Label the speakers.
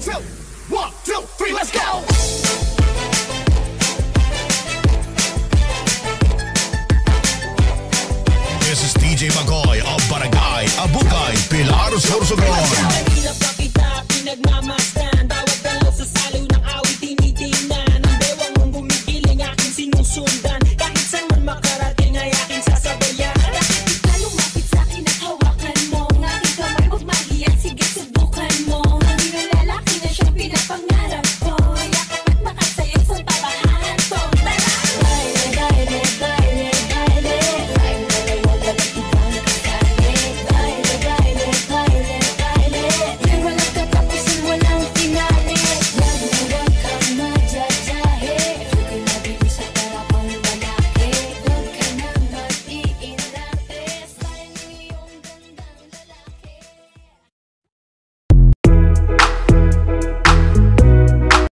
Speaker 1: One, two, three, let's go!
Speaker 2: This is DJ Magoy of Barangay Abukay, Pilar Sorsogon.